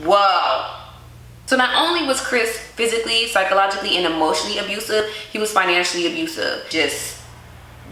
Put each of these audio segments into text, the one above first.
Whoa. So not only was Chris physically, psychologically, and emotionally abusive, he was financially abusive. Just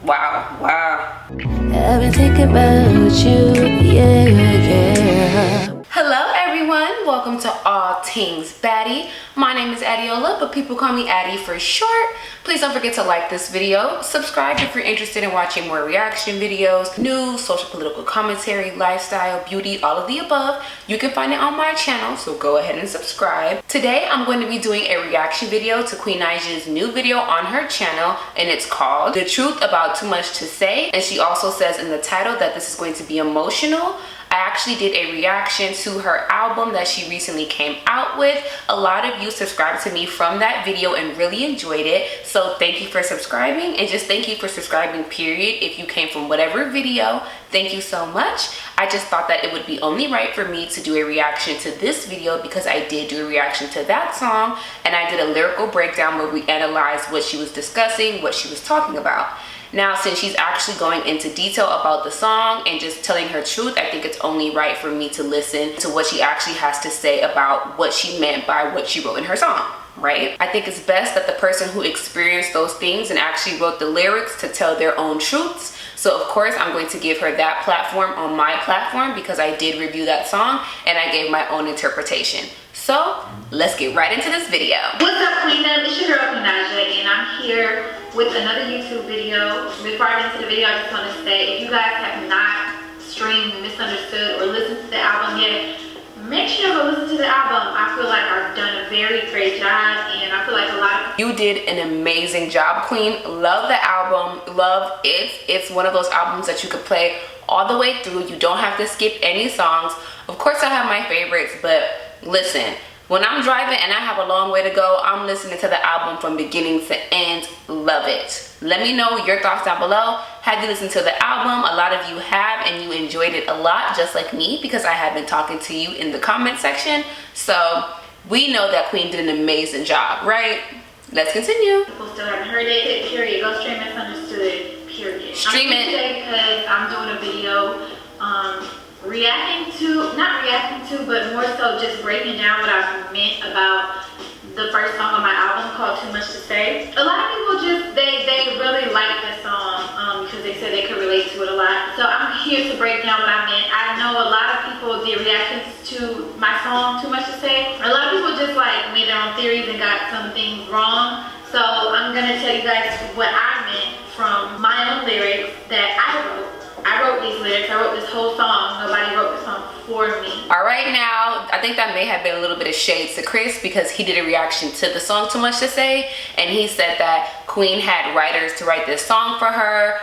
wow, wow. I've been thinking about you, yeah. Hello everyone, welcome to All Things Baddie. My name is Adiola, but people call me Addie for short. Please don't forget to like this video, subscribe if you're interested in watching more reaction videos, news, social political commentary, lifestyle, beauty, all of the above. You can find it on my channel, so go ahead and subscribe. Today I'm going to be doing a reaction video to Queen Naija's new video on her channel, and it's called The Truth About Too Much to Say. And she also says in the title that this is going to be emotional. I actually did a reaction to her album that she recently came out with. A lot of you subscribed to me from that video and really enjoyed it. So thank you for subscribing, and just thank you for subscribing, period. If you came from whatever video, thank you so much. I just thought that it would be only right for me to do a reaction to this video because I did do a reaction to that song, and I did a lyrical breakdown where we analyzed what she was discussing, what she was talking about. Now, since she's actually going into detail about the song and just telling her truth, I think it's only right for me to listen to what she actually has to say about what she meant by what she wrote in her song, right? I think it's best that the person who experienced those things and actually wrote the lyrics to tell their own truths. So of course, I'm going to give her that platform on my platform because I did review that song and I gave my own interpretation. So let's get right into this video. What's up, Queen? It's your girl, Queen Naija, and I'm here with another YouTube video. Before I get into the video, I just want to say, if you guys have not streamed Misunderstood or listened to the album yet, make sure you go listen to the album. I feel like I've done a very great job, and I feel like a lot of you did an amazing job, Queen. Love the album, love it. It's one of those albums that you could play all the way through. You don't have to skip any songs. Of course, I have my favorites, but listen, when I'm driving and I have a long way to go, I'm listening to the album from beginning to end. Love it. Let me know your thoughts down below. Have you listened to the album? A lot of you have, and you enjoyed it a lot, just like me, because I have been talking to you in the comment section. So we know that Queen did an amazing job, right? Let's continue. People still haven't heard it, period. Go stream Misunderstood, period. Stream it. Because I'm doing a video not reacting to, but more so just breaking down what I meant about the first song on my album called Too Much to Say. A lot of people just, they really like this song because they said they could relate to it a lot. So I'm here to break down what I meant. I know a lot of people did reactions to my song Too Much to Say. A lot of people just like made their own theories and got some things wrong. So I'm gonna tell you guys what I meant from my own lyrics that I wrote. I wrote these lyrics. I wrote this whole song. Nobody wrote the song for me. All right, now, I think that may have been a little bit of shade to Chris because he did a reaction to the song Too Much to Say, and he said that Queen had writers to write this song for her,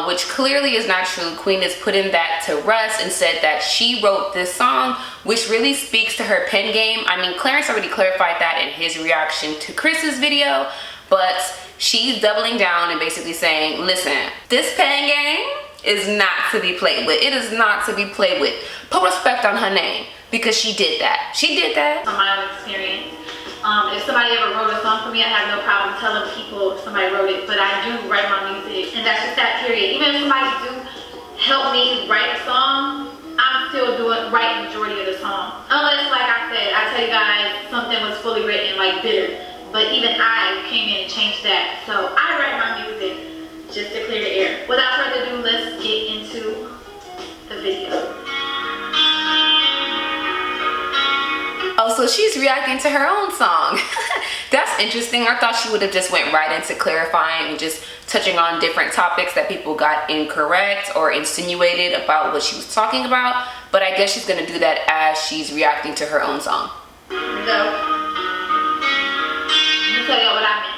which clearly is not true. Queen is putting that to rest and said that she wrote this song, which really speaks to her pen game. I mean, Clarence already clarified that in his reaction to Chris's video, but she's doubling down and basically saying, listen, this pen game is not to be played with. It is not to be played with. Put respect on her name because she did that. She did that. From my own experience. If somebody ever wrote a song for me, I have no problem telling people if somebody wrote it, but I do write my music, and that's just that, period. Even if somebody do help me write a song, I'm still writing the majority of the song. Unless, like I said, I tell you guys something was fully written, like Bitter, but even I came in and changed that. So I write my music just to clear the air. Without further ado, let's get into the video. Oh, so she's reacting to her own song. That's interesting. I thought she would have just went right into clarifying and just touching on different topics that people got incorrect or insinuated about what she was talking about. But I guess she's gonna do that as she's reacting to her own song. Here we go. Let me tell y'all what I meant.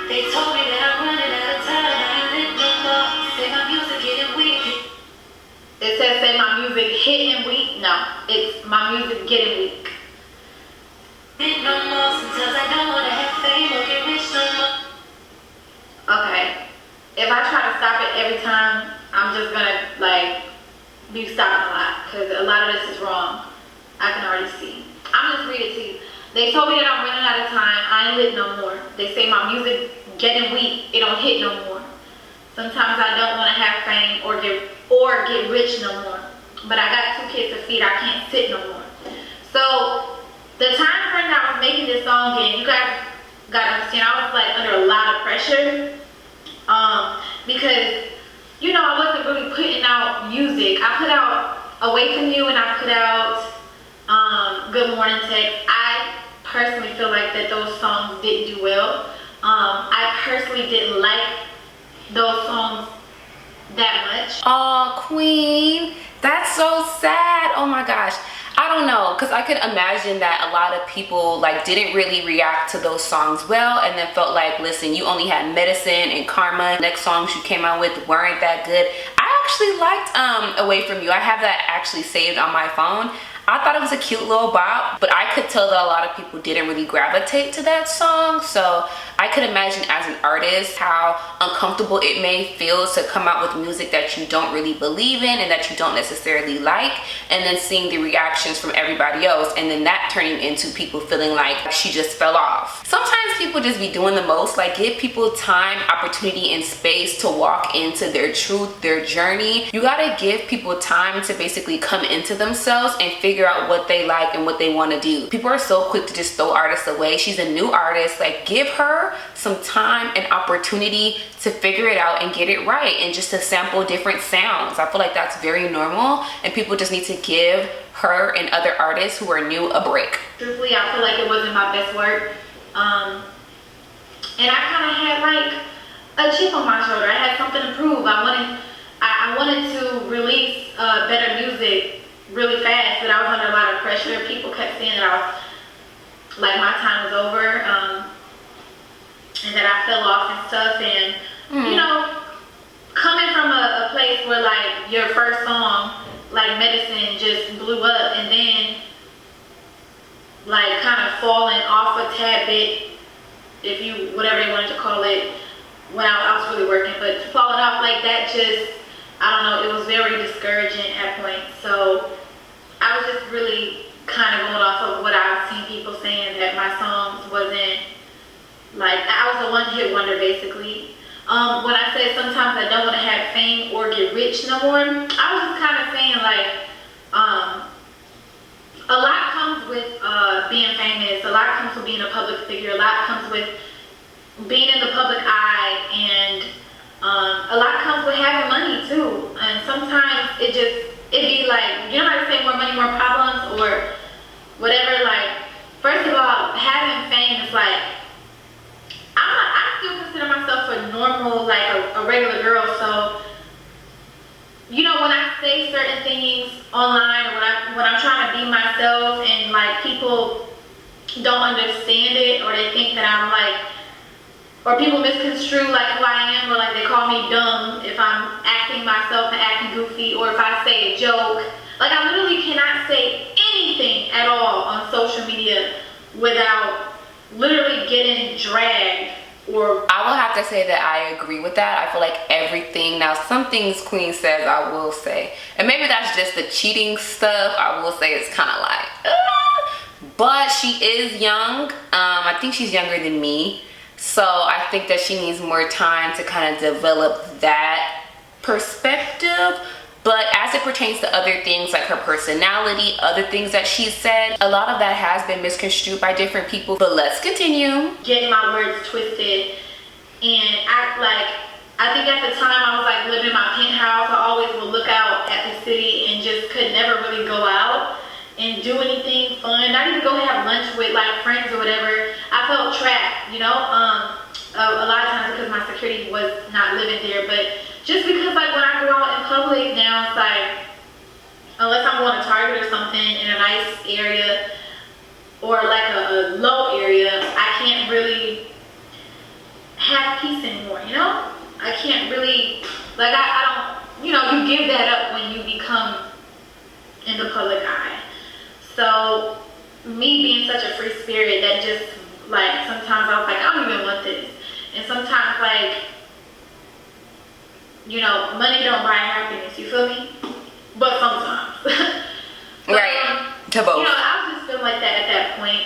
They told me that I'm running out of time. I ain't lit no more. Say my music getting weak. It says say my music hitting weak. No, it's my music getting weak. Lit no more. Sometimes I don't want to have fame or get rich no more. Okay. If I try to stop it every time, I'm just gonna like be stopping a lot because a lot of this is wrong. I can already see. I'm just read it to you. They told me that I'm running out of time. I ain't lit no more. They say my music getting weak. It don't hit no more. Sometimes I don't want to have fame or get rich no more. But I got 2 kids to feed. I can't sit no more. the time frame that I was making this song in, you guys gotta understand, I was like under a lot of pressure, because you know, I wasn't really putting out music. I put out Away From You and I put out Good Morning Text. I personally feel like that those songs didn't do well. I personally didn't like those songs that much. Oh, Queen, that's so sad. Oh my gosh. I don't know, because I could imagine that a lot of people like didn't really react to those songs well, and then felt like, listen, you only had Medicine and Karma. Next songs you came out with weren't that good. I actually liked Away From You. I have that actually saved on my phone. I thought it was a cute little bop, but I could tell that a lot of people didn't really gravitate to that song. So I could imagine as an artist how uncomfortable it may feel to come out with music that you don't really believe in and that you don't necessarily like, and then seeing the reactions from everybody else, and then that turning into people feeling like she just fell off. Sometimes people just be doing the most. Like, give people time, opportunity, and space to walk into their truth, their journey. You gotta give people time to basically come into themselves and figure out what they like and what they want to do. People are so quick to just throw artists away. She's a new artist. Like, give her some time and opportunity to figure it out and get it right, and just to sample different sounds. I feel like that's very normal, and people just need to give her and other artists who are new a break. Truthfully, I feel like it wasn't my best work, and I kind of had like a chip on my shoulder. I had something to prove. I wanted to release better music really fast, but I was under a lot of pressure. People kept saying that I was like, my time was over, and that I fell off and stuff. And you know, coming from a place where like your first song, like Medicine, just blew up, and then like kind of falling off a tad bit, if you, whatever they wanted to call it, when I was really working, but falling off like that, just, I don't know, it was very discouraging at points. So I was just really kind of going off of what I've seen people saying, that my songs wasn't, like, I was a one-hit wonder basically. When I said sometimes I don't want to have fame or get rich no more, I was just kind of saying like, a lot comes with being famous, a lot comes with being a public figure, a lot comes with being in the public eye, and a lot comes with having money too. And sometimes it be like, you know how to say more money, more problems, or whatever. Like, first of all, having fame is like, I still consider myself a normal, like a regular girl. So, you know, when I say certain things online, or when I'm trying to be myself, and like people don't understand it, or they think that I'm like, or people misconstrue like who I am, or like they call me dumb if I'm acting myself and acting goofy, or if I say a joke. Like, I literally cannot say anything at all on social media without literally getting dragged. Or I will have to say that I agree with that. I feel like everything, now some things Queen says I will say, and maybe that's just the cheating stuff, I will say it's kind of like, but she is young. I think she's younger than me. So I think that she needs more time to kind of develop that perspective. But as it pertains to other things like her personality, other things that she said, a lot of that has been misconstrued by different people. But let's continue. Getting my words twisted and act like, I think at the time I was like living in my penthouse. I always would look out at the city and just could never really go out and do anything fun, not even go have lunch with like friends or whatever. I felt trapped, you know, a lot of times because my security was not living there, but just because like when I go out in public now, it's like, unless I'm going to Target or something in a nice area, or like a low area, I can't really have peace anymore, you know? I can't really, like I don't, you know, you give that up when you become in the public eye. So me being such a free spirit, that just like, sometimes I was like, I don't even want this. And sometimes like, you know, money don't buy happiness, you feel me? But sometimes. So, right, to both. You know, I was just feeling like that at that point.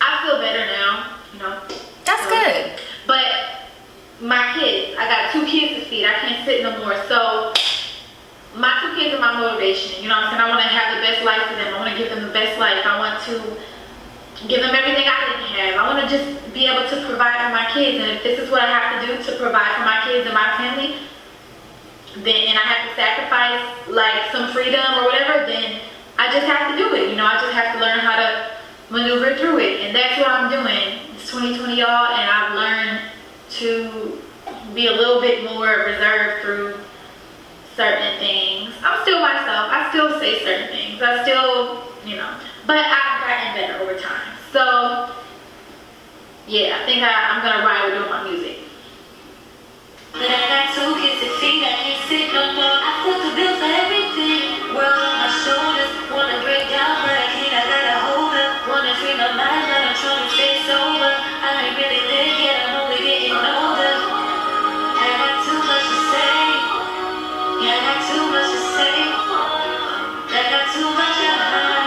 I feel better now, you know. That's good. But my kids, I got 2 kids to feed. I can't sit no more. So my 2 kids are my motivation. You know what I'm saying? I want to have the best life for them. I want to give them the best life. I want to give them everything I didn't have. I want to just be able to provide for my kids, and if this is what I have to do to provide for my kids and my family, then, and I have to sacrifice like some freedom or whatever, then I just have to do it. You know, I just have to learn how to maneuver through it, and that's what I'm doing. It's 2020, y'all, and I've learned to be a little bit more reserved through certain things. I'm still myself. I still say certain things. I still, you know, but I've gotten better over time. So yeah, I think I'm gonna ride with doing my music. But I got 2 kids and feet, I can't sit no more. I foot the bill for everything. World on my shoulders, wanna break down, but I can't. I gotta hold up. Wanna free my mind, but I'm trying to stay sober. I ain't really there yet, I'm only getting older. I got too much to say. Yeah, I got too much to say. I got too much to hide.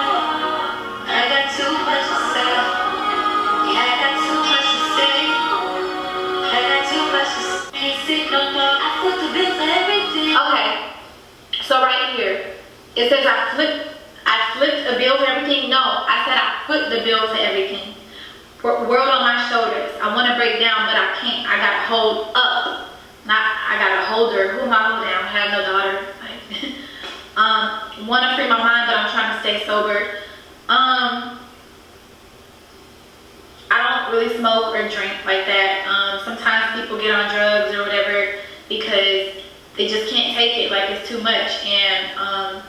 I got too much to say. Yeah, I got too much to say. I got too much to say. Can't sit no more. I foot the bill for everything. Okay, so right here it says I flipped a bill for everything. No, I said I put the bill for everything. World on my shoulders. I want to break down, but I can't. I gotta hold up. Not I gotta hold her. Who am I holding? I don't have no daughter. Like, want to free my mind, but I'm trying to stay sober. I don't really smoke or drink like that. Sometimes people get on drugs or whatever because they just can't take it. Like, it's too much. And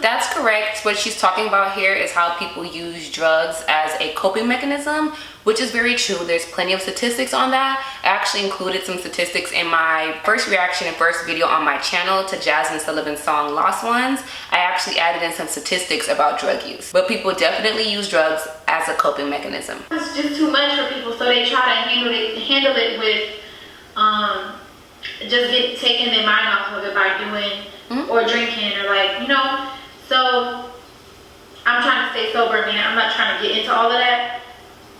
That's correct. What she's talking about here is how people use drugs as a coping mechanism, which is very true. There's plenty of statistics on that. I actually included some statistics in my first reaction and first video on my channel to Jasmine Sullivan's song Lost Ones. I actually added in some statistics about drug use, but people definitely use drugs as a coping mechanism. it's just too much for people, so they try to handle it with just taking their mind off of it by doing or drinking or, like, you know. So I'm trying to stay sober, man. I'm not trying to get into all of that,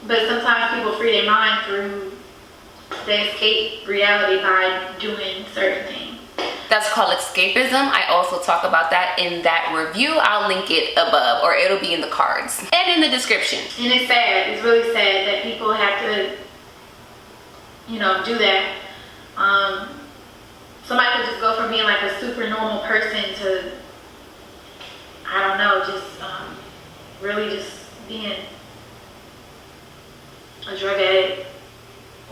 but sometimes people free their mind through they escape reality by doing certain things. That's called escapism. I also talk about that in that review. I'll link it above, or it'll be in the cards and in the description. And it's sad. It's really sad that people have to, you know, do that. Somebody could just go from being like a super normal person to, I don't know, just really just being a drug addict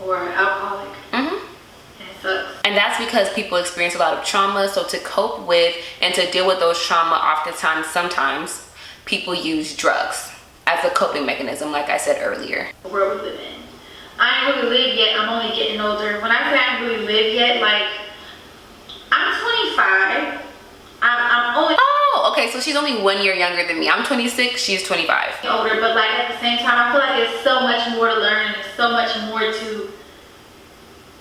or an alcoholic. And it sucks. And that's because people experience a lot of trauma. So to cope with and to deal with those trauma, sometimes people use drugs as a coping mechanism, like I said earlier. The world we live in. I ain't really lived yet. I'm only getting older. When I say I ain't really lived yet, like, I'm 25. I'm only Okay, so she's only 1 year younger than me. I'm 26, she's 25. older, but like at the same time, I feel like there's so much more to learn. There's so much more to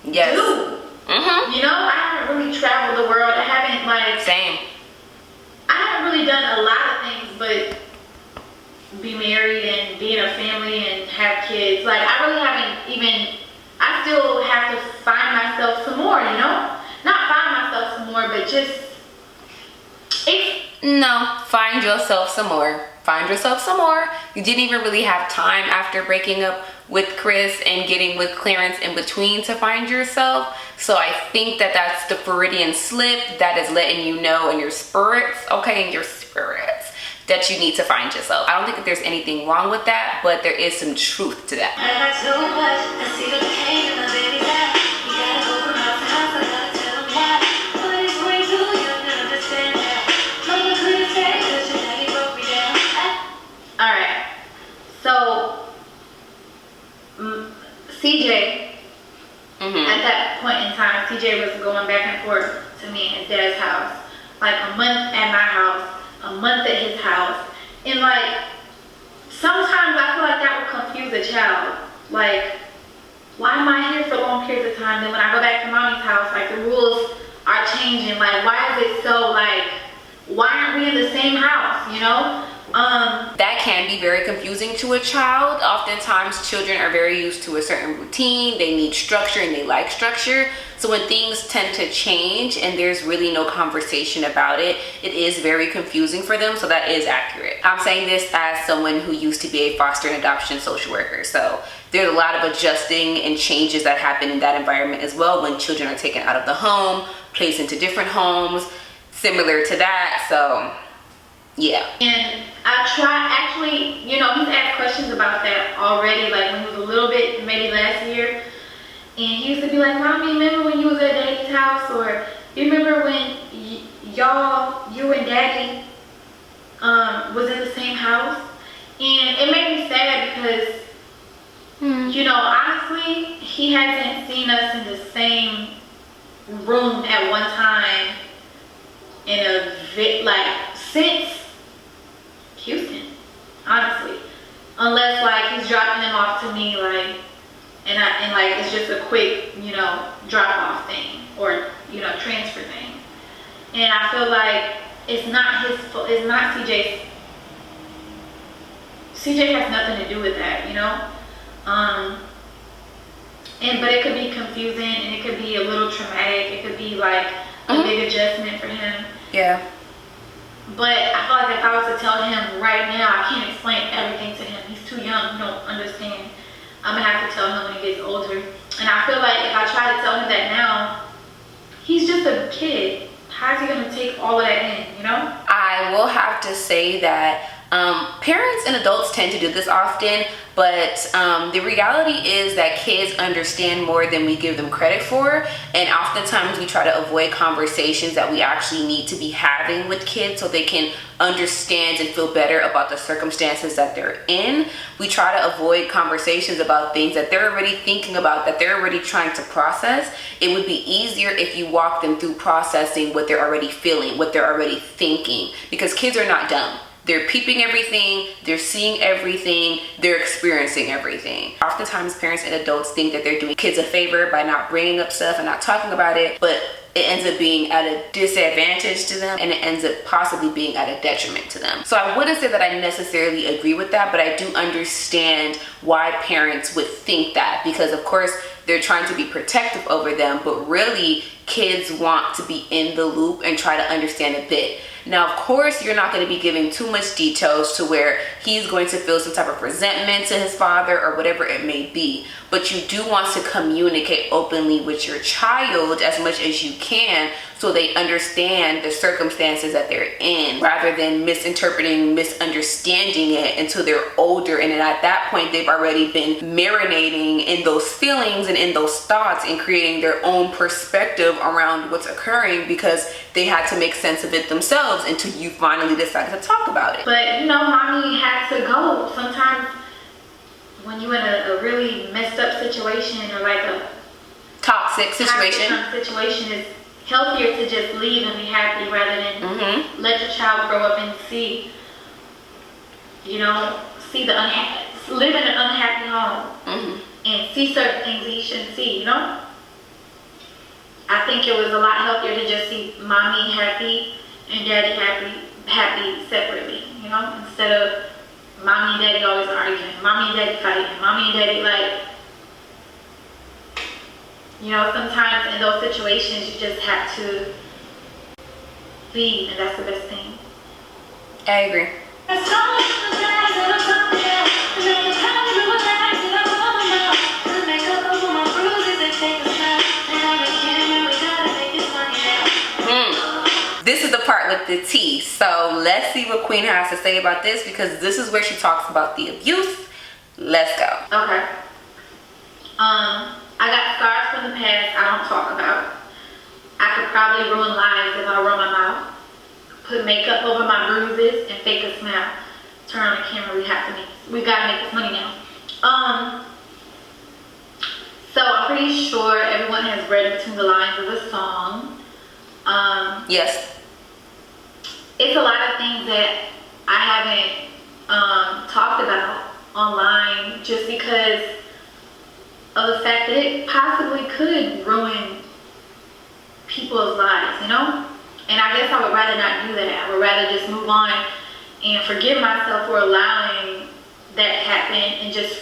do. You know, I haven't really traveled the world. I haven't, like, Same. I haven't really done a lot of things, but be married and be in a family and have kids. Like, I really haven't even. I still have to find myself some more. You know, not find myself some more, but just. No, find yourself some more. Find yourself some more. You didn't even really have time after breaking up with Chris and getting with Clarence in between to find yourself. So I think that that's the Freudian slip that is letting you know in your spirits, okay, in your spirits, that you need to find yourself. I don't think that there's anything wrong with that, but there is some truth to that. I got too much. I see the pain in my baby's eye. You gotta open up the house, I gotta tell him why. But it's way too young to understand that. Mama couldn't say cause your daddy broke me down. Alright, so CJ, at that point in time, CJ was going back and forth to me at his dad's house. Like a month at my house, a month at his house. And like, sometimes I feel like that would confuse a child. Like, why am I here for long periods of time? Then when I go back to mommy's house, like the rules are changing. Like, why is it so, like, why aren't we in the same house, you know? That can can be very confusing to a child. Oftentimes children are very used to a certain routine, they need structure and they like structure. So when things tend to change and there's really no conversation about it, it is very confusing for them. So that is accurate. I'm saying this as someone who used to be a foster and adoption social worker. So there's a lot of adjusting and changes that happen in that environment as well when children are taken out of the home, placed into different homes, similar to that. So yeah. And I try, actually, you know, he's asked questions about that already, like when he was a little bit, maybe last year. And he used to be like, Mommy, remember when you was at Daddy's house? Or you remember when you and Daddy was in the same house? And it made me sad because, you know, honestly, he hasn't seen us in the same room at one time since Houston, honestly. Unless like he's dropping them off to me, like, and like it's just a quick, you know, drop off thing or, you know, transfer thing. And I feel like it's not his fault. It's not CJ's. CJ has nothing to do with that, you know. But it could be confusing and it could be a little traumatic. It could be like a big adjustment for him. Yeah. But I feel like if I was to tell him right now, I can't explain everything to him. He's too young, he don't understand. I'm gonna have to tell him when he gets older. And I feel like if I try to tell him that now, he's just a kid. How's he gonna take all of that in, you know? I will have to say that parents and adults tend to do this often, but the reality is that kids understand more than we give them credit for, and oftentimes we try to avoid conversations that we actually need to be having with kids so they can understand and feel better about the circumstances that they're in. We try to avoid conversations about things that they're already thinking about, that they're already trying to process. It would be easier if you walk them through processing what they're already feeling, what they're already thinking, because kids are not dumb. They're peeping everything, they're seeing everything, they're experiencing everything. Oftentimes parents and adults think that they're doing kids a favor by not bringing up stuff and not talking about it, but it ends up being at a disadvantage to them, and it ends up possibly being at a detriment to them. So I wouldn't say that I necessarily agree with that, but I do understand why parents would think that, because of course they're trying to be protective over them, but really kids want to be in the loop and try to understand a bit. Now, of course, you're not going to be giving too much details to where he's going to feel some type of resentment to his father or whatever it may be. But you do want to communicate openly with your child as much as you can so they understand the circumstances that they're in, rather than misunderstanding it until they're older. And then at that point, they've already been marinating in those feelings and in those thoughts and creating their own perspective around what's occurring because they had to make sense of it themselves until you finally decided to talk about it. But, you know, Mommy has to go. Sometimes when you're in a really messed up situation or like a toxic situation, it's healthier to just leave and be happy rather than let your child grow up and see, you know, live in an unhappy home and see certain things he shouldn't see, you know? I think it was a lot healthier to just see Mommy happy and Daddy happy separately, you know, instead of Mommy and Daddy always arguing, Mommy and Daddy fighting, Mommy and Daddy like, you know, sometimes in those situations you just have to leave, and that's the best thing. I agree. This is the part with the tea. So let's see what Queen has to say about this, because this is where she talks about the abuse. Let's go. Okay. I got scars from the past I don't talk about. I could probably ruin lives if I run my mouth. Put makeup over my bruises and fake a smile. Turn on the camera, we gotta make this money now. So I'm pretty sure everyone has read between the lines of the song. Yes. It's a lot of things that I haven't talked about online just because of the fact that it possibly could ruin people's lives, you know? And I guess I would rather not do that. I would rather just move on and forgive myself for allowing happen and just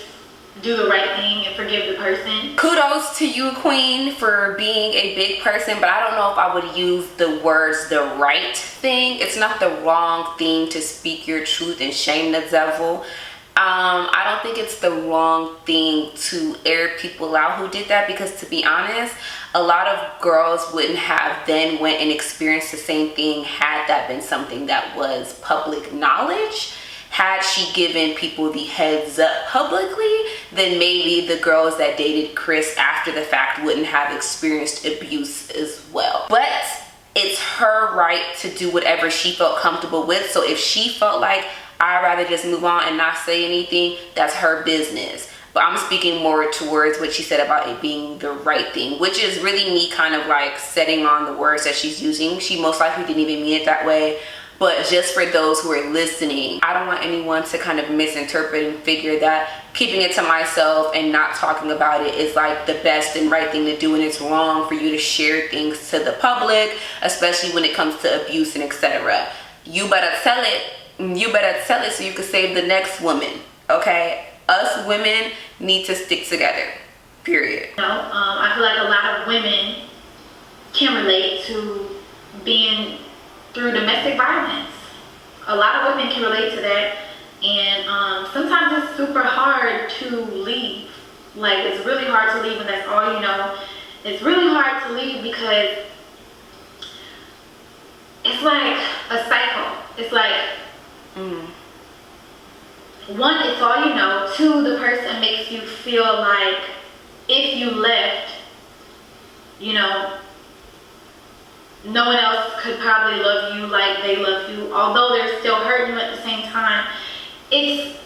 do the right thing and forgive the person. Kudos to you, Queen, for being a big person, but I don't know if I would use the words the right thing. It's not the wrong thing to speak your truth and shame the devil. I don't think it's the wrong thing to air people out who did that, because to be honest, a lot of girls wouldn't have then went and experienced the same thing had that been something that was public knowledge. Had she given people the heads up publicly, then maybe the girls that dated Chris after the fact wouldn't have experienced abuse as well. But it's her right to do whatever she felt comfortable with. So if she felt like, I'd rather just move on and not say anything, that's her business. But I'm speaking more towards what she said about it being the right thing, which is really me kind of like setting on the words that she's using. She most likely didn't even mean it that way. But just for those who are listening, I don't want anyone to kind of misinterpret and figure that keeping it to myself and not talking about it is like the best and right thing to do, and it's wrong for you to share things to the public, especially when it comes to abuse and etc. You better tell it. You better tell it so you can save the next woman, okay? Us women need to stick together, period. You know, I feel like a lot of women can relate to being through domestic violence. A lot of women can relate to that, and sometimes it's super hard to leave. Like, it's really hard to leave, and that's all you know. It's really hard to leave because it's like a cycle. It's like, one, it's all you know. Two, the person makes you feel like if you left, you know, no one else could probably love you like they love you, although they're still hurting you at the same time. It's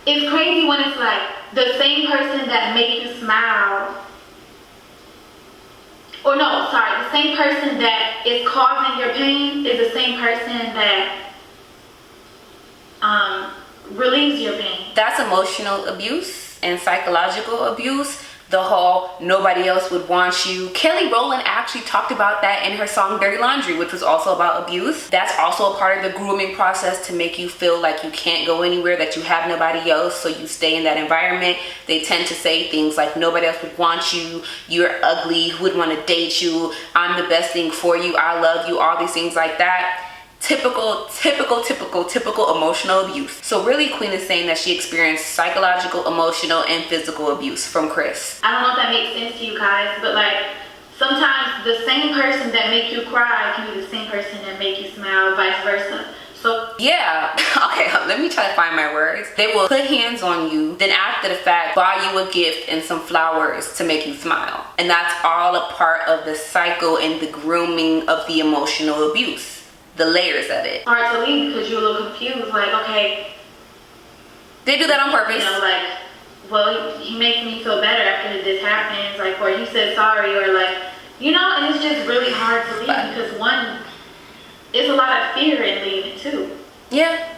crazy when it's like the same person that make you smile, or no, sorry, the same person that is causing your pain is the same person that relieves your pain. That's emotional abuse and psychological abuse. The whole nobody else would want you. Kelly Rowland actually talked about that in her song Dirty Laundry, which was also about abuse. That's also a part of the grooming process to make you feel like you can't go anywhere, that you have nobody else, so you stay in that environment. They tend to say things like nobody else would want you, you're ugly, who would want to date you, I'm the best thing for you, I love you, all these things like that. Typical emotional abuse. So really, Queen is saying that she experienced psychological, emotional, and physical abuse from Chris. I don't know if that makes sense to you guys, but like sometimes the same person that make you cry can be the same person that make you smile, vice versa. So yeah, okay, let me try to find my words. They will put hands on you, then after the fact buy you a gift and some flowers to make you smile. And that's all a part of the cycle and the grooming of the emotional abuse. The layers of it. Hard to leave because you're a little confused, like, okay, they do that on purpose. You know, like, well, he makes me feel better after this happens, like, or he said sorry, or like, you know, and it's just really hard to leave because one, there's a lot of fear in leaving too. Yeah.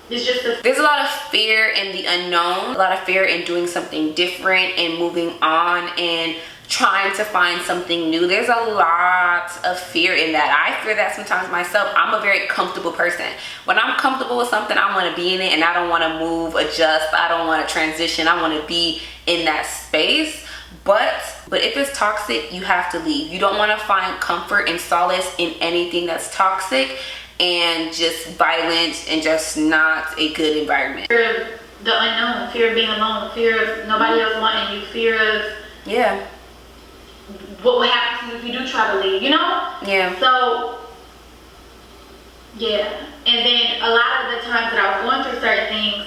It's just there's a lot of fear in the unknown, a lot of fear in doing something different and moving on and trying to find something new. There's a lot of fear in that. I fear that sometimes myself. I'm a very comfortable person. When I'm comfortable with something, I want to be in it and I don't want to move, adjust. I don't want to transition. I want to be in that space. But if it's toxic, you have to leave. You don't want to find comfort and solace in anything that's toxic and just violent and just not a good environment. Fear of the unknown, fear of being alone, fear of nobody else wanting you, fear of what will happen to you if you do try to leave, you know? Yeah. So, yeah. And then a lot of the times that I was going through certain things,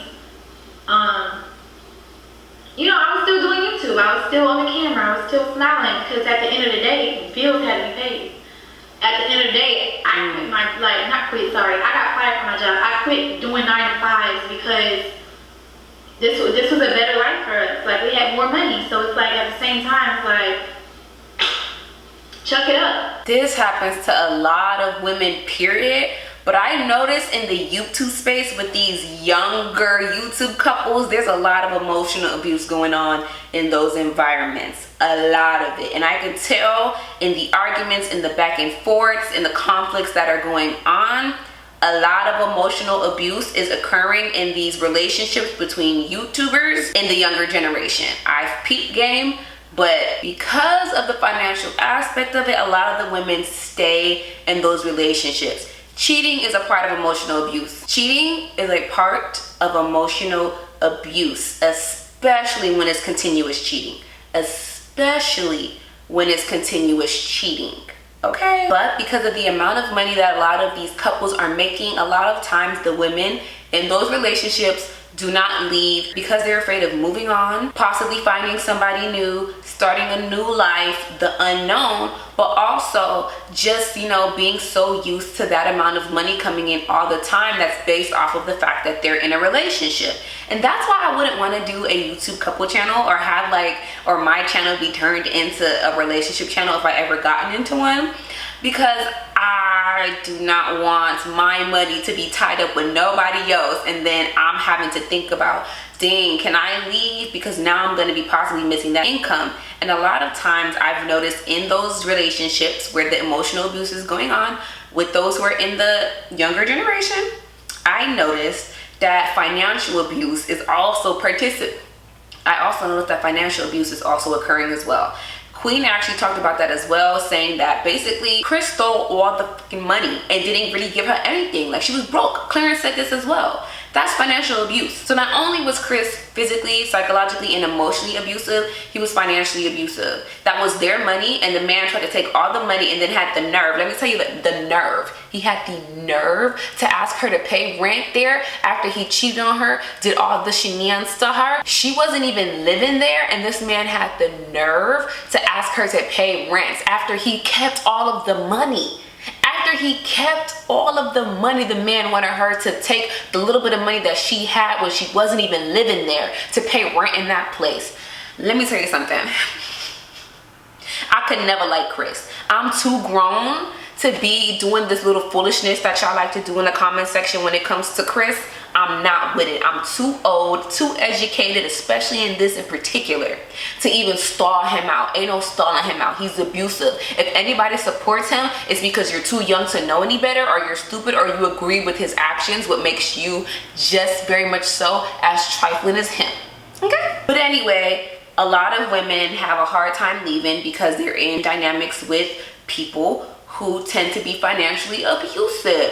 you know, I was still doing YouTube. I was still on the camera. I was still smiling because at the end of the day, bills had to be paid. At the end of the day, I quit my, I got fired from my job. I quit doing 9 to 5s because this was a better life for us. Like, we had more money. So it's like, at the same time, it's like, chuck it up. This happens to a lot of women, period. But I noticed in the YouTube space with these younger YouTube couples, there's a lot of emotional abuse going on in those environments. A lot of it. And I can tell in the arguments, in the back and forths, in the conflicts that are going on, a lot of emotional abuse is occurring in these relationships between YouTubers and the younger generation. I've peeped game, but because of the financial aspect of it, a lot of the women stay in those relationships. Cheating is a part of emotional abuse. Cheating is a part of emotional abuse, especially when it's continuous cheating. Especially when it's continuous cheating. Okay? But because of the amount of money that a lot of these couples are making, a lot of times the women in those relationships do not leave because they're afraid of moving on, possibly finding somebody new, starting a new life, the unknown, but also just, you know, being so used to that amount of money coming in all the time that's based off of the fact that they're in a relationship. And that's why I wouldn't want to do a YouTube couple channel or have or my channel be turned into a relationship channel if I ever gotten into one, because I do not want my money to be tied up with nobody else and then I'm having to think about, dang, can I leave because now I'm going to be possibly missing that income. And a lot of times I've noticed in those relationships where the emotional abuse is going on with those who are in the younger generation, I noticed that financial abuse is also I also noticed that financial abuse is also occurring as well. Queen actually talked about that as well, saying that basically Chris stole all the fucking money and didn't really give her anything. Like, she was broke. Clarence said this as well. That's financial abuse. So not only was Chris physically, psychologically, and emotionally abusive, he was financially abusive. That was their money, and the man tried to take all the money and then had the nerve. Let me tell you the nerve. He had the nerve to ask her to pay rent there after he cheated on her, did all the shenanigans to her. She wasn't even living there, and this man had the nerve to ask her to pay rent after he kept all of the money. After he kept all of the money, the man wanted her to take the little bit of money that she had when she wasn't even living there to pay rent in that place. Let me tell you something. I could never like Chris. I'm too grown to be doing this little foolishness that y'all like to do in the comment section when it comes to Chris. I'm not with it. I'm too old, too educated, especially in this in particular, to even stall him out. Ain't no stalling him out. He's abusive. If anybody supports him, it's because you're too young to know any better, or you're stupid, or you agree with his actions, what makes you just very much so as trifling as him. Okay? But anyway, a lot of women have a hard time leaving because they're in dynamics with people who tend to be financially abusive,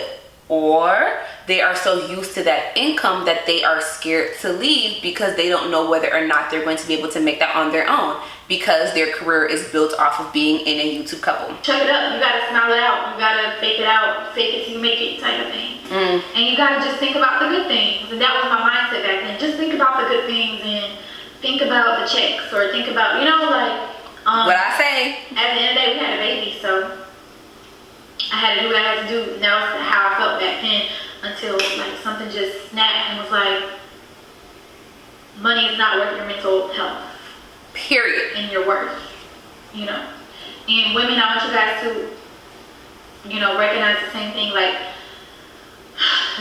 or they are so used to that income that they are scared to leave because they don't know whether or not they're going to be able to make that on their own, because their career is built off of being in a YouTube couple. Check it up. You gotta smile it out. You gotta fake it out. Fake it till you make it type of thing. And you gotta just think about the good things. And that was my mindset back then. Just think about the good things and think about the checks, or think about, you know, like what I say. At the end of the day, we had a baby, so I had to do what I had to do. And that was how I felt back then, until like something just snapped and was like, money is not worth your mental health. Period. And your worth, you know. And women, I want you guys to, you know, recognize the same thing. Like,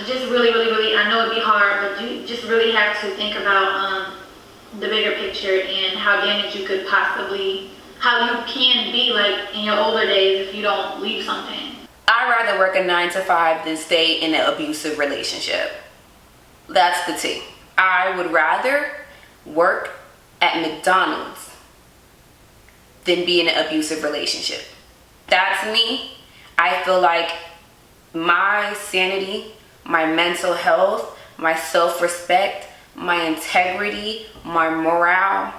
just really, I know it'd be hard, but you just really have to think about the bigger picture and how damaged you could possibly, how you can be like in your older days if you don't leave something. I'd rather work a 9 to 5 than stay in an abusive relationship. That's the tea. I would rather work at McDonald's than be in an abusive relationship. That's me. I feel like my sanity, my mental health, my self-respect, my integrity, my morale,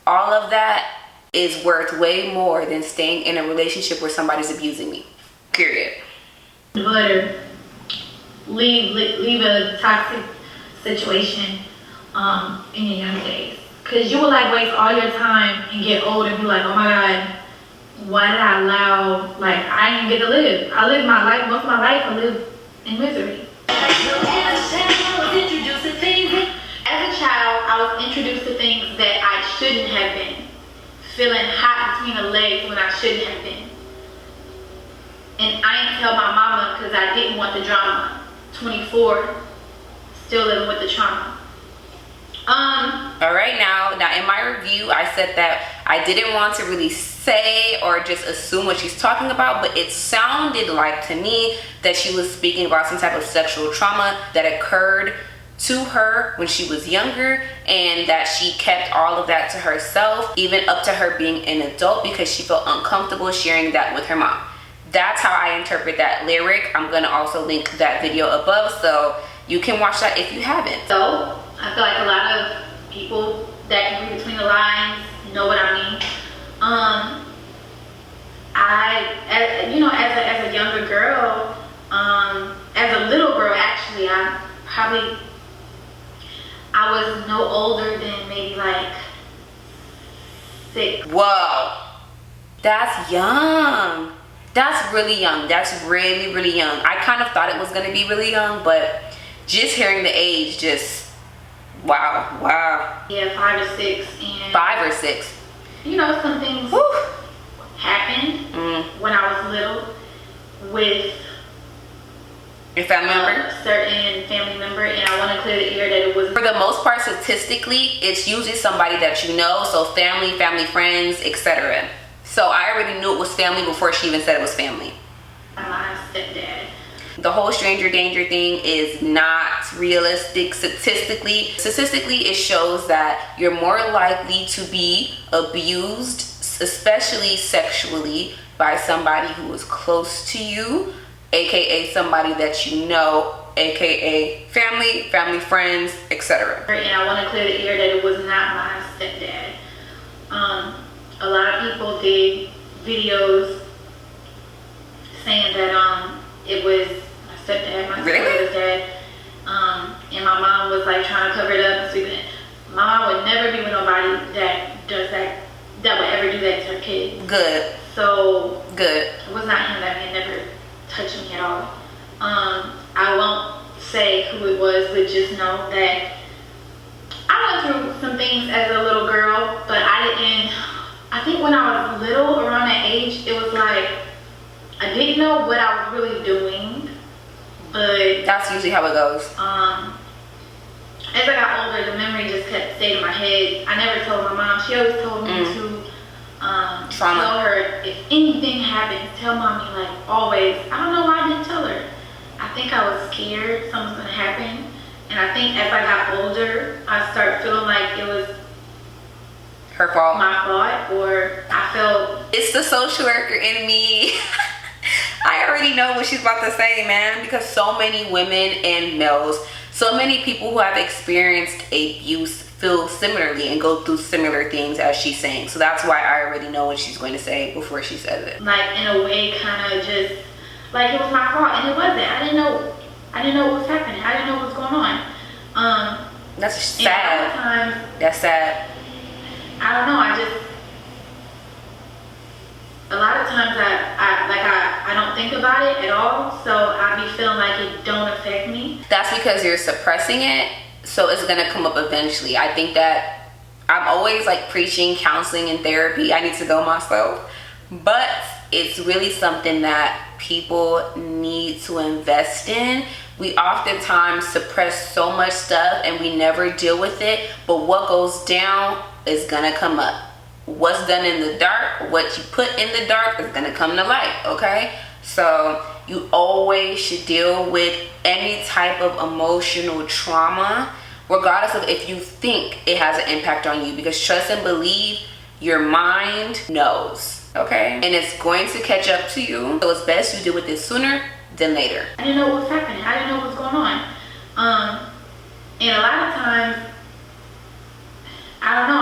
all of that is worth way more than staying in a relationship where somebody's abusing me. Period. But leave a toxic situation in your young days. Because you will like waste all your time and get old and be like, oh my God, why did I allow, like, I didn't get to live. I lived my life, most of my life I lived in misery. As a child, I was introduced to things that I shouldn't have been. Feeling hot between the legs when I shouldn't have been. And I didn't tell my mama because I didn't want the drama. 24, still living with the trauma. All right, now in my review, I said that I didn't want to really say say or just assume what she's talking about, but it sounded like to me that she was speaking about some type of sexual trauma that occurred to her when she was younger, and that she kept all of that to herself even up to her being an adult because she felt uncomfortable sharing that with her mom. That's how I interpret that lyric. I'm gonna also link that video above so you can watch that if you haven't. So I feel like a lot of people that can read between the lines know what I mean. As a younger girl, as a little girl, actually, I was no older than maybe like 6. Whoa, that's young. That's really young. That's really, really young. I kind of thought it was gonna be really young, but just hearing the age, just wow. Yeah, 5 or 6. And 5 or 6. you know, some things happened when I was little with Your family member? a certain family member, and I want to clear the air that it was. For the most part, statistically, it's usually somebody that you know, so family friends, etc. So I already knew it was family before she even said it was family. My stepdad. The whole stranger danger thing is not realistic statistically. Statistically, it shows that you're more likely to be abused, especially sexually, by somebody who is close to you, aka somebody that you know, aka family friends, etc. And I want to clear the air that it was not my stepdad. A lot of people did videos saying that it was my stepdad, my stepdad's dad, and my mom was like trying to cover it up and sweep it. My mom would never be with nobody that does that would ever do that to her kids. Good. So Good. it was not him. That man never touched me at all. I won't say who it was, but just know that I went through some things as a little girl, but I think when I was little, around that age, it was like I didn't know what I was really doing, but that's usually how it goes. As I got older, the memory just kept staying in my head. I never told my mom. She always told me to tell her if anything happens, tell mommy, like always. I don't know why I didn't tell her. I think I was scared something was gonna happen, and I think as I got older, I started feeling like it was her fault, my fault, or I felt it's the social worker in me. I already know what she's about to say, man, because so many women and males, so many people who have experienced abuse feel similarly and go through similar things as she's saying. So that's why I already know what she's going to say before she says it. Like in a way, kind of just like it was my fault, and it wasn't. I didn't know what was happening. I didn't know what was going on. That's sad. That's sad. I don't know. A lot of times I don't think about it at all, so I be feeling like it don't affect me. That's because you're suppressing it, so it's gonna come up eventually. I think that I'm always like preaching counseling and therapy. I need to go myself, but it's really something that people need to invest in. We oftentimes suppress so much stuff and we never deal with it, but what goes down is gonna come up. What's done in the dark, what you put in the dark is gonna come to light, okay? So you always should deal with any type of emotional trauma, regardless of if you think it has an impact on you, because trust and believe, your mind knows, okay? And it's going to catch up to you. So it's best you deal with it sooner than later. I didn't know what was happening. I didn't know what was going on. And a lot of times, I don't know,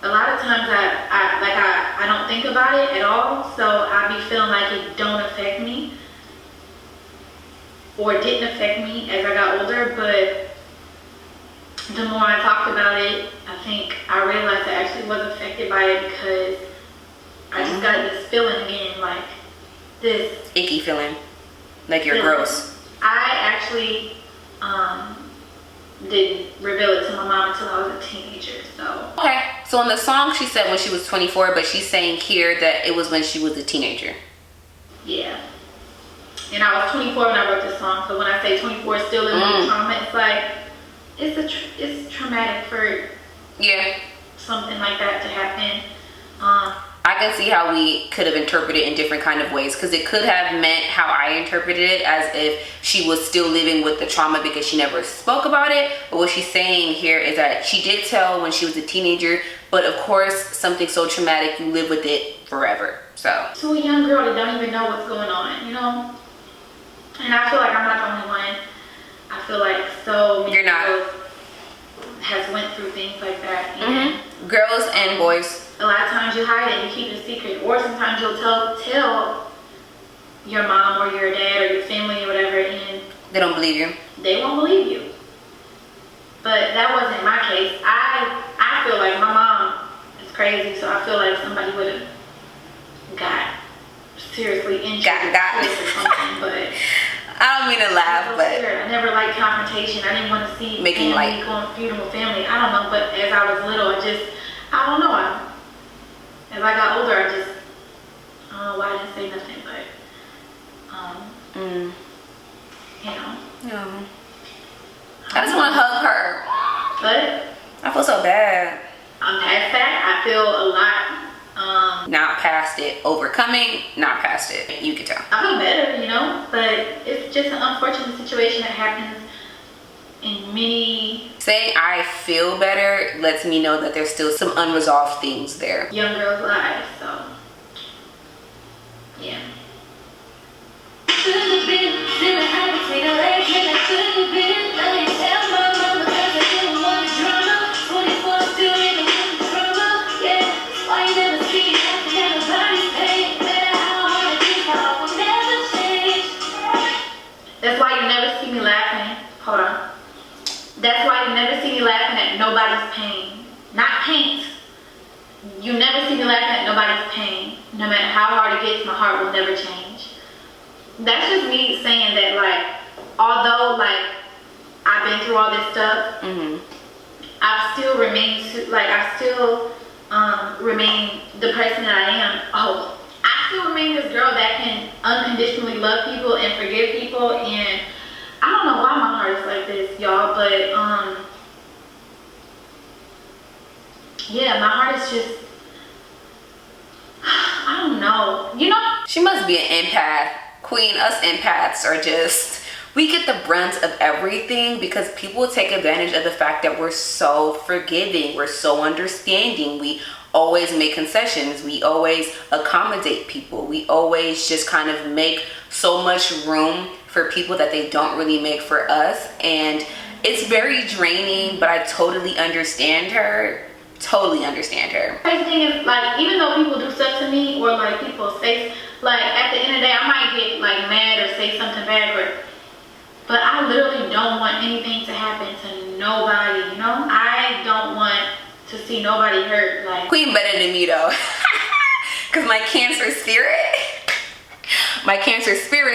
a lot of times I don't think about it at all, so I be feeling like it don't affect me, or it didn't affect me as I got older. But the more I talked about it, I think I realized I actually was affected by it, because I just got this feeling again, like this icky feeling, like you're gross. I actually didn't reveal it to my mom until I was a teenager. So okay, so in the song she said when she was 24, but she's saying here that it was when she was a teenager. Yeah, and I was 24 when I wrote this song. So when I say 24 is still in the trauma, it's like it's traumatic for something like that to happen. I can see how we could have interpreted it in different kind of ways, because it could have meant how I interpreted it, as if she was still living with the trauma because she never spoke about it. But what she's saying here is that she did tell when she was a teenager, but of course something so traumatic, you live with it forever. So to a young girl that don't even know what's going on, you know. And I feel like I'm not the only one. I feel like so many girls has went through things like that. And girls and boys. A lot of times you hide it, you keep it a secret, or sometimes you'll tell your mom or your dad or your family or whatever, and they don't believe you. They won't believe you. But that wasn't my case. I feel like my mom is crazy, so I feel like somebody would have got seriously injured or something. But I don't mean to laugh, but I never liked confrontation. I didn't want to see making family going feuding with family. I don't know, but as I was little, I don't know. As I got older, I don't know why I didn't say nothing, but, you know. Yeah. I just want to hug her. But I feel so bad. I'm past that. I feel a lot. Not past it. Overcoming, not past it. You can tell. I feel better, you know, but it's just an unfortunate situation that happens in many. Saying I feel better lets me know that there's still some unresolved things there. Young girls' lives, so yeah. Should've been feeling high between the legs, and I should've been. I didn't tell my mama 'cause I didn't want drama. 24 still living with the trauma. Yeah, that's why you never see me laughing at nobody's pain. No matter how hard it is, my heart will never change. That's why you never see me laughing. Hold on. That's why you never see me laughing at nobody's pain. Not paint. You never see me laughing at nobody's pain. No matter how hard it gets, my heart will never change. That's just me saying that, like, although, like, I've been through all this stuff, I still remain, remain the person that I am. Oh, I still remain this girl that can unconditionally love people and forgive people, and I don't know why my heart is like this, y'all, but yeah, my heart is just, I don't know, you know. She must be an empath. Queen, us empaths are just, we get the brunt of everything because people take advantage of the fact that we're so forgiving, we're so understanding, we always make concessions, we always accommodate people, we always just kind of make so much room for people that they don't really make for us, and it's very draining. But I totally understand her. Totally understand her. Crazy thing is, like, even though people do stuff to me, or like people say, like, at the end of the day, I might get like mad or say something bad, but I literally don't want anything to happen to nobody, you know. I don't want to see nobody hurt. Like, Queen better than me though, because my Cancer spirit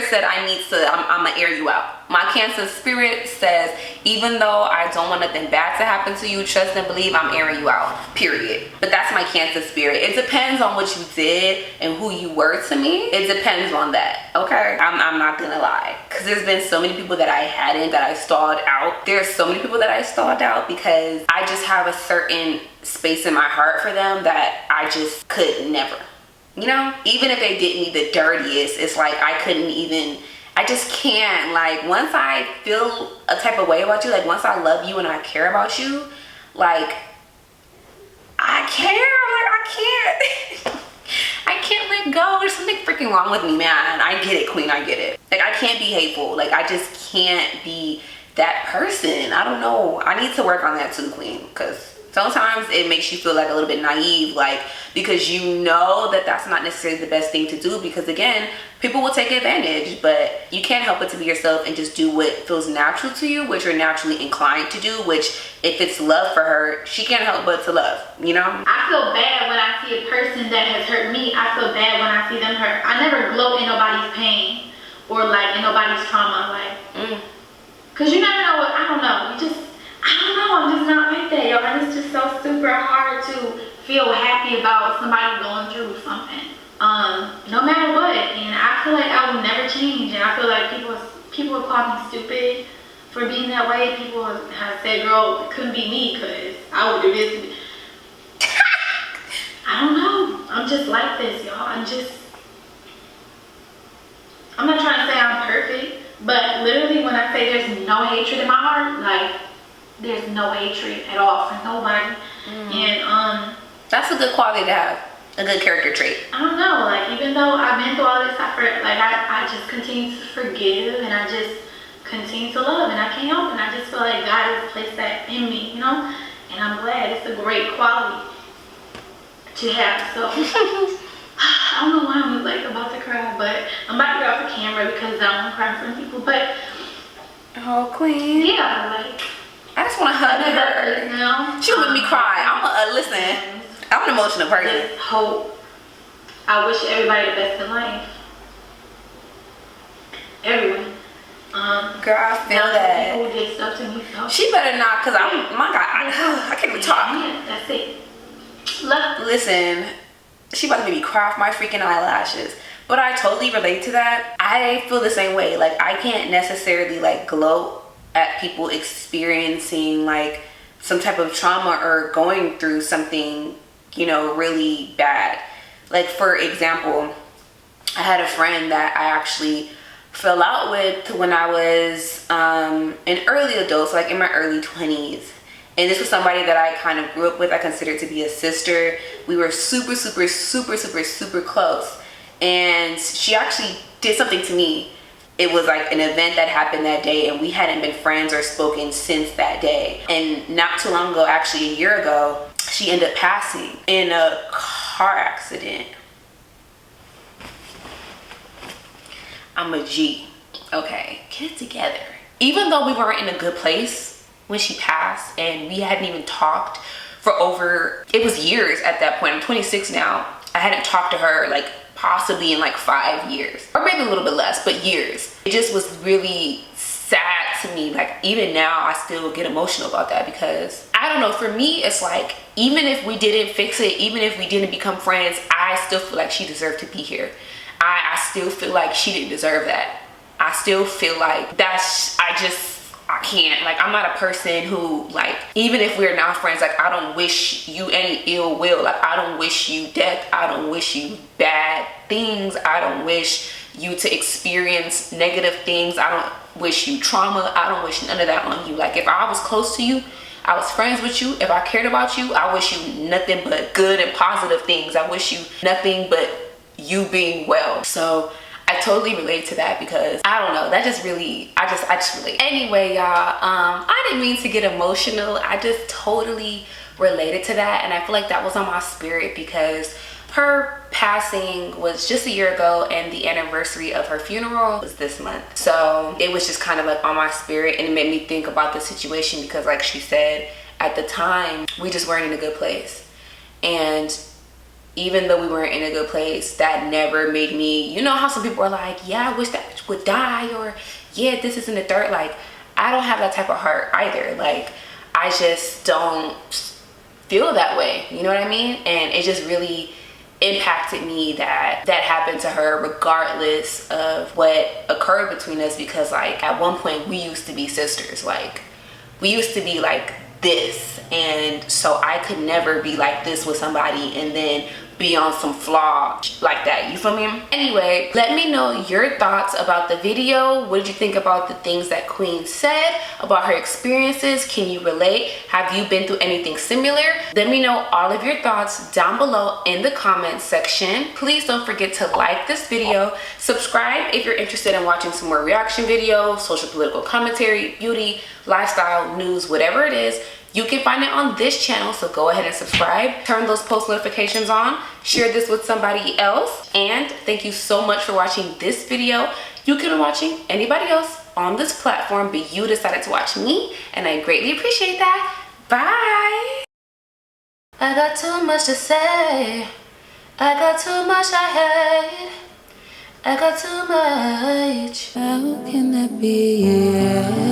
said I'm gonna air you out. My Cancer spirit says, even though I don't want nothing bad to happen to you, trust and believe I'm airing you out, period. But that's my Cancer spirit. It depends on what you did and who you were to me. It depends on that, okay? I'm not gonna lie, because there's been so many people that I stalled out. There's so many people that I stalled out because I just have a certain space in my heart for them that I just could never. You know, even if they did me the dirtiest, it's like I just can't. Like, once I feel a type of way about you, like once I love you and I care about you, like I care. Like I can't let go. There's something freaking wrong with me, man. I get it, Queen, I get it. Like, I can't be hateful. Like, I just can't be that person. I don't know. I need to work on that too, Queen, because sometimes it makes you feel like a little bit naive, like, because you know that that's not necessarily the best thing to do, because again, people will take advantage, but you can't help but to be yourself and just do what feels natural to you, which you're naturally inclined to do, which if it's love for her, she can't help but to love, you know? I feel bad when I see a person that has hurt me. I feel bad when I see them hurt. I never gloat in nobody's pain or like in nobody's trauma, like, because you never know what, I don't know, I don't know, I'm just not like that, y'all. And it's just so super hard to feel happy about somebody going through something, no matter what. And I feel like I will never change. And I feel like people have called me stupid for being that way. People have said, girl, it couldn't be me because I would do this. I don't know. I'm just like this, y'all. I'm not trying to say I'm perfect, but literally when I say there's no hatred in my heart, like there's no hatred at all for nobody. And that's a good quality to have, a good character trait. I don't know, like even though I've been through all this, I just continue to forgive, and I just continue to love, and I can't help it. And I just feel like God has placed that in me, you know, and I'm glad. It's a great quality to have. So I don't know why I'm like about to cry, but I'm about to get off the camera because I don't want to cry in front of people. But oh, Queen. yeah, like I just want to hug her. Now, She would make me cry. Listen, I'm an emotional person. Just hope. I wish everybody the best in life. Everyone. Girl, I feel that. People did stuff to me. So. She better not, cause my God, I can't even talk. Yeah, that's it. Love. Listen, she about to make me cry off my freaking eyelashes. But I totally relate to that. I feel the same way. Like I can't necessarily like gloat at people experiencing like some type of trauma or going through something, you know, really bad. Like for example, I had a friend that I actually fell out with when I was an early adult, so like in my early 20s. And this was somebody that I kind of grew up with. I considered to be a sister. We were super close. And she actually did something to me. It was like an event that happened that day, and we hadn't been friends or spoken since that day. And not too long ago, actually a year ago, she ended up passing in a car accident. I'm a G. Okay, get it together. Even though we weren't in a good place when she passed, and we hadn't even talked for it was years at that point. I'm 26 now. I hadn't talked to her like possibly in like 5 years, or maybe a little bit less, but years. It just was really sad to me. Like even now I still get emotional about that, because I don't know, for me it's like, even if we didn't fix it, even if we didn't become friends, I still feel like she deserved to be here. I still feel like she didn't deserve that. I still feel like I can't, like I'm not a person who, like, even if we're not friends, like I don't wish you any ill will. Like I don't wish you death. I don't wish you bad things. I don't wish you to experience negative things. I don't wish you trauma. I don't wish none of that on you. Like if I was close to you, I was friends with you, if I cared about you, I wish you nothing but good and positive things. I wish you nothing but you being well. So I totally relate to that, because I don't know, that just really, I just relate. Anyway, y'all, I didn't mean to get emotional. I just totally related to that, and I feel like that was on my spirit because her passing was just a year ago, and the anniversary of her funeral was this month. So it was just kind of like on my spirit, and it made me think about the situation, because like she said, at the time we just weren't in a good place. And even though we weren't in a good place, that never made me, you know how some people are like, yeah, I wish that bitch would die, or yeah, this isn't the third. Like I don't have that type of heart either. Like I just don't feel that way, you know what I mean? And it just really impacted me that happened to her, regardless of what occurred between us, because like at one point we used to be sisters. Like we used to be like this, and so I could never be like this with somebody and then be on some flaw like that, you feel me? Anyway, let me know your thoughts about the video. What did you think about the things that Queen said about her experiences? Can you relate? Have you been through anything similar? Let me know all of your thoughts down below in the comments section. Please don't forget to like this video, subscribe if you're interested in watching some more reaction videos, social political commentary, beauty, lifestyle, news, whatever it is. You can find it on this channel, so go ahead and subscribe. Turn those post notifications on. Share this with somebody else. And thank you so much for watching this video. You could be watching anybody else on this platform, but you decided to watch me, and I greatly appreciate that. Bye. I got too much to say. I got too much I hate. I got too much. How can that be? Yeah.